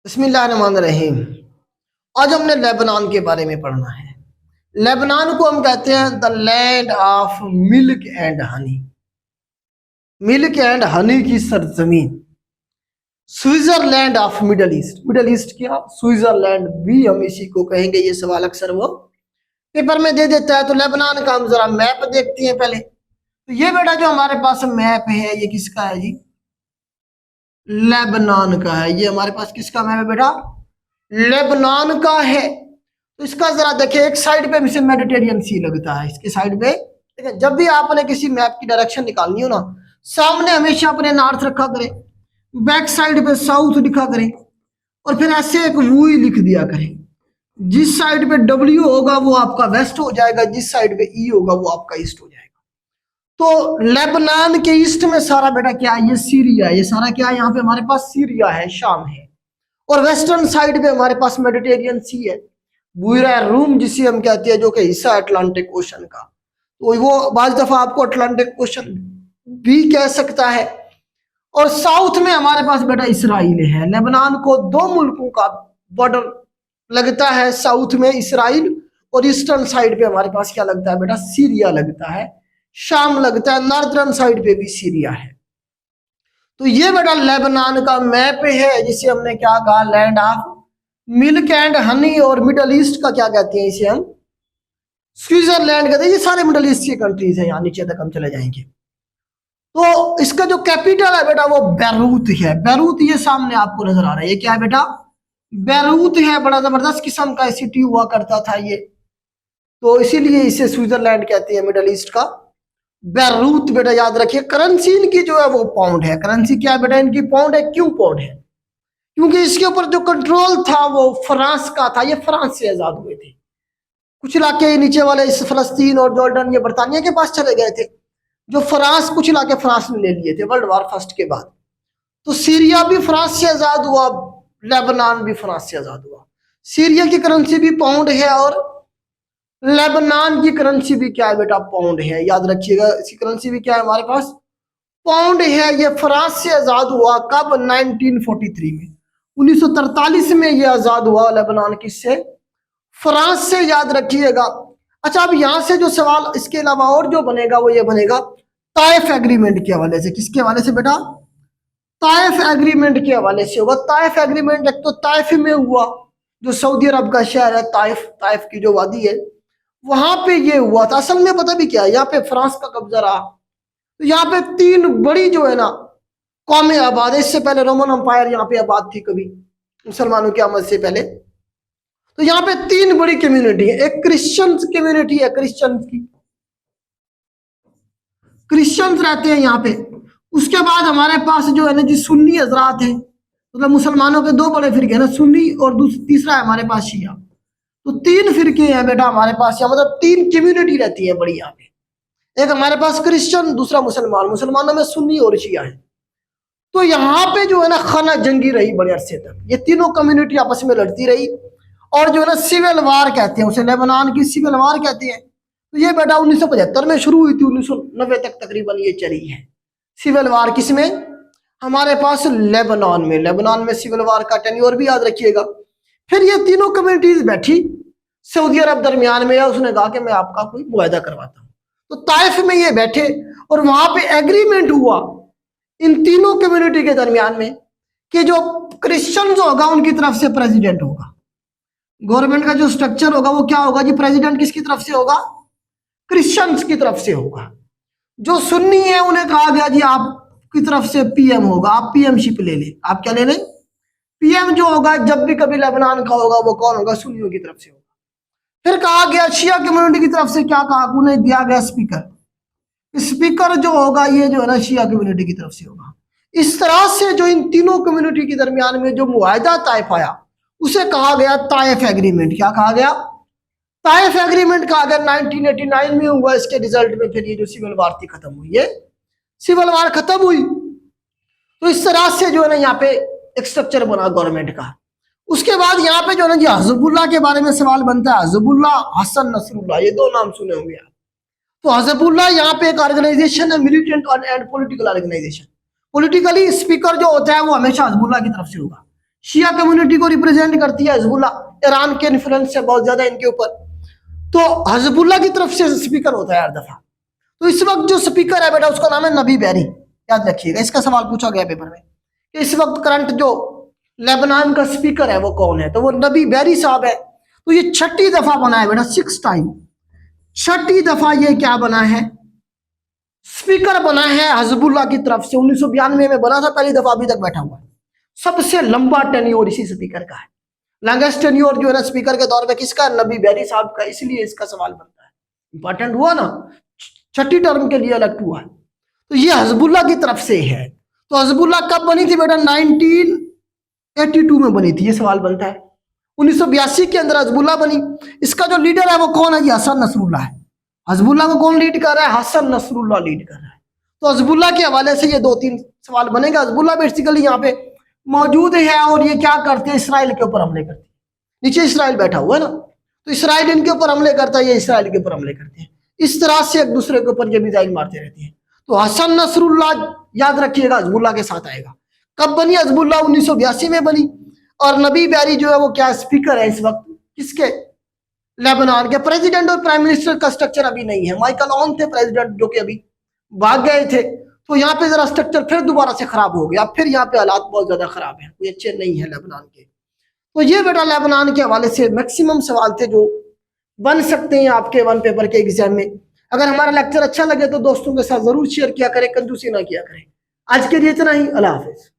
बिस्मिल्लाहिर्रहमानिर्रहीम। आज हमने लेबनान के बारे में पढ़ना है। लेबनान को हम कहते हैं the land of milk and honey, milk and honey की सरजमीन। Switzerland of middle east, middle east क्या स्विट्जरलैंड भी हम इसी को कहेंगे। ये सवाल अक्सर वो पेपर में दे देता है। तो लेबनान का हम जरा मैप देखते हैं पहले। तो ये बेटा जो हमारे पास मैप है ये किसका है जी? लेबनान का है। ये हमारे पास किसका मैप है बेटा? लेबनान का है। तो इसका जरा देखिए, एक साइड पे इसे मेडिटेरियन सी लगता है, इसके साइड पे। ठीक है, जब भी आपने किसी मैप की डायरेक्शन निकालनी हो ना, सामने हमेशा अपने नॉर्थ रखा करें, बैक साइड पे साउथ लिखा करें, और फिर ऐसे एक वू ही लिख दिया करें। जिस साइड पे डब्ल्यू होगा वो आपका वेस्ट हो जाएगा, जिस साइड पे ई होगा वो आपका ईस्ट हो जाएगा। तो लेबनान के ईस्ट में सारा बेटा क्या है? ये सीरिया। ये सारा क्या है? यहाँ पे हमारे पास सीरिया है, शाम है। और वेस्टर्न साइड पे हमारे पास मेडिटेरियन सी है, बुरा रूम जिसे हम कहते हैं, जो कि हिस्सा अटलांटिक ओशन का। तो वो बाज दफा आपको अटलांटिक ओशन भी कह सकता है। और साउथ में हमारे पास बेटा इसराइल है। लेबनान को दो मुल्कों का बॉर्डर लगता है, साउथ में इसराइल और ईस्टर्न साइड पे हमारे पास क्या लगता है बेटा? सीरिया लगता है, शाम लगता है, नॉर्दर्न साइड पे भी सीरिया है। तो ये बेटा लेबनान का मैप है, जिसे हमने क्या कहा? Land of milk and honey. और मिडल ईस्ट का क्या कहते हैं? इसे हम स्विट्जरलैंड कहते हैं। ये सारे मिडल ईस्ट की कंट्रीज है, यहाँ नीचे तक हम चले जाएंगे। तो इसका जो कैपिटल है बेटा वो बैरूत है। बैरूत ये सामने आपको नजर आ रहा है, ये क्या है बेटा? बैरूत है। बड़ा जबरदस्त किस्म का सिटी हुआ करता था ये, तो इसीलिए इसे स्विट्जरलैंड कहते हैं, मिडल ईस्ट का बैरूत। बेटा याद रखिए, करेंसी इनकी जो है वो पाउंड है। करेंसी क्या है बेटा? इनकी पाउंड है। क्यों पाउंड है? क्योंकि इसके ऊपर जो कंट्रोल था वो फ्रांस का था। ये फ्रांस से आजाद हुए थे। कुछ इलाके नीचे वाले इस फलस्तीन और जॉर्डन ये बरतानिया के पास चले गए थे, जो फ्रांस, कुछ इलाके फ्रांस ने ले लिए थे वर्ल्ड वार फर्स्ट के बाद। तो सीरिया भी फ्रांस से आजाद हुआ, लेबनान भी फ्रांस से आजाद हुआ। सीरिया की करेंसी भी पाउंड है और लेबनान की करेंसी भी क्या है बेटा? पाउंड है। याद रखिएगा, इसकी करेंसी भी क्या है हमारे पास? पाउंड है। ये फ्रांस से आजाद हुआ कब? 1943 में, 1943 में ये आजाद हुआ लेबनान। किससे? फ्रांस से। याद रखिएगा। अच्छा, अब यहां से जो सवाल इसके अलावा और जो बनेगा वो ये बनेगा ताइफ एग्रीमेंट के हवाले से। किसके हवाले से बेटा? ताइफ एग्रीमेंट के हवाले से होगा। ताइफ एग्रीमेंट एक तो ताइफ में हुआ, जो सऊदी अरब का शहर है ताइफ, ताइफ की जो वादी है वहां पे ये हुआ था। असल में पता भी क्या है, यहाँ पे फ्रांस का कब्जा रहा। तो यहाँ पे तीन बड़ी जो है ना कौमें आबाद है। इससे पहले रोमन अंपायर यहाँ पे आबाद थी कभी, मुसलमानों की आमद से पहले। तो यहाँ पे तीन बड़ी कम्युनिटी है। एक क्रिश्चियंस कम्युनिटी है, क्रिश्चियंस की, क्रिश्चियंस रहते हैं यहाँ पे। उसके बाद हमारे पास जो है ना जी सुन्नी हजरात है, मतलब मुसलमानों के दो बड़े फिरके हैं ना, सुन्नी और तीसरा है हमारे पास शिया। तो तीन फिरके हैं बेटा हमारे पास, या मतलब तीन कम्युनिटी रहती है बड़ी यहाँ पे। एक हमारे पास क्रिश्चियन, दूसरा मुसलमान। मुसलमानों में सुन्नी और शिया है। तो यहाँ पे जो है ना खाना जंगी रही बड़े अरसे तक। ये तीनों कम्युनिटी आपस में लड़ती रही, और जो है ना सिविल वार कहते हैं उसे, लेबनान की सिविल वार कहते हैं। तो ये बेटा 1975 में शुरू हुई थी, 1990 तक तकरीबन ये चली है सिविल वार। किसमें? हमारे पास लेबनान में। लेबनान में सिविल वार का टेन्योर भी याद रखिएगा। फिर ये तीनों कम्युनिटीज बैठी सऊदी अरब दरमियान में, या उसने कहा कि मैं आपका कोई मुआहदा करवाता हूं। तो ताइफ में ये बैठे और वहां पे एग्रीमेंट हुआ इन तीनों कम्युनिटी के दरमियान में कि जो क्रिश्चियन होगा उनकी तरफ से प्रेसिडेंट होगा। गवर्नमेंट का जो स्ट्रक्चर होगा वो क्या होगा जी? प्रेसिडेंट किसकी तरफ से होगा? क्रिश्चियंस की तरफ से होगा। जो सुन्नी है उन्हें कहा गया जी आपकी तरफ से पीएम होगा, आप पीएमशिप ले लें। आप क्या ले लें? पीएम जो होगा जब भी कभी लेबनान का होगा वो कौन होगा? सुन्नियों की तरफ से होगा। फिर कहा गया शिया कम्युनिटी की तरफ से क्या कहा? उन्हें दिया गया स्पीकर। स्पीकर जो होगा ये जो है ना शिया कम्युनिटी की तरफ से होगा। इस तरह से जो इन तीनों कम्युनिटी के दरमियान में जो मुआहदा तय पाया उसे कहा गया ताइफ एग्रीमेंट। क्या कहा गया? ताइफ एग्रीमेंट कहा गया। 1989 में हुआ। इसके रिजल्ट में फिर ये जो सिविल वार थी खत्म हुई। ये सिविल वार खत्म हुई। तो इस तरह से जो है ना यहाँ पे एक स्ट्रक्चर बना गवर्नमेंट का। उसके बाद यहाँ पे जो है ना जी हिजबुल्लाह के बारे में सवाल बनता है। हिजबुल्लाह, हसन नसरुल्लाह, ये दो नाम सुने होंगे आप। तो हिजबुल्लाह यहाँ पे एक ऑर्गेनाइजेशन है, militant and political organisation. Politically speaker जो होता है वो हमेशा हिजबुल्लाह की तरफ से होगा। शिया कम्युनिटी को रिप्रेजेंट करती है हिजबुल्लाह, ईरान के इन्फ्लुएंस है बहुत ज्यादा इनके ऊपर। तो हिजबुल्लाह की तरफ से स्पीकर होता है हर दफा। तो इस वक्त जो स्पीकर है बेटा उसका नाम है नबी बैरी, याद रखिएगा, इसका सवाल पूछा गया पेपर में कि इस वक्त करंट जो लेबनान का स्पीकर है वो कौन है, तो वो नबी बैरी साहब है। तो ये छठी दफा बना है बेटा, 6 टाइम, छठी दफा ये क्या बना है, स्पीकर बना है हिजबुल्लाह की तरफ से। 1992 में बना था पहली दफा, अभी तक बैठा हुआ है। सबसे लंबा टेन्योर इसी स्पीकर का है, लॉन्गेस्ट टेन्योर जो है ना स्पीकर के दौर में किसका, नबी बैरी साहब का, इसलिए इसका सवाल बनता है। इंपॉर्टेंट हुआ ना, छठी टर्म के लिए इलेक्ट हुआ है। तो ये हिजबुल्लाह की तरफ से है। तो हिजबुल्लाह कब बनी थी बेटा, 1982 में बनी थी, ये सवाल बनता है। 1982 के अंदर हिजबुल्लाह बनी। इसका जो लीडर है वो कौन है, ये हसन नसरुल्लाह है। हिजबुल्लाह को कौन लीड कर रहा है, हसन नसरुल्लाह लीड कर रहा है। तो हिजबुल्लाह के हवाले से ये 2-3 सवाल बनेगा। हिजबुल्लाह बेसिकली यहाँ पे मौजूद है और ये क्या करते हैं, इसराइल के ऊपर हमले करते हैं। नीचे इसराइल बैठा हुआ है ना, तो इसराइल इनके ऊपर हमले करता है, ये इसराइल के ऊपर हमले करते हैं। इस तरह से एक दूसरे के ऊपर ये मिसाइल मारते रहते हैं। तो हसन नसरुल्लाह याद रखिएगा हिजबुल्लाह के साथ आएगा। कब बनी हिजबुल्लाह, 1982 में बनी। और नबी बैरी जो है वो क्या स्पीकर है इस वक्त, किसके, लेबनान के। प्रेसिडेंट और प्राइम मिनिस्टर का स्ट्रक्चर अभी नहीं है। माइकल ऑन थे प्रेसिडेंट जो कि अभी भाग गए थे। तो यहाँ पे जरा स्ट्रक्चर फिर दोबारा से खराब हो गया, फिर यहाँ पे हालात बहुत ज्यादा खराब है, कोई अच्छे नहीं है लेबनान के। तो ये बेटा लेबनान के हवाले से मैक्सिमम सवाल थे जो बन सकते हैं आपके 1 पेपर के एग्जाम में। अगर हमारा लेक्चर अच्छा लगे तो दोस्तों के साथ जरूर शेयर किया करें, कंजूसी ना किया करें। आज के लिए इतना ही, अल्लाह हाफिज।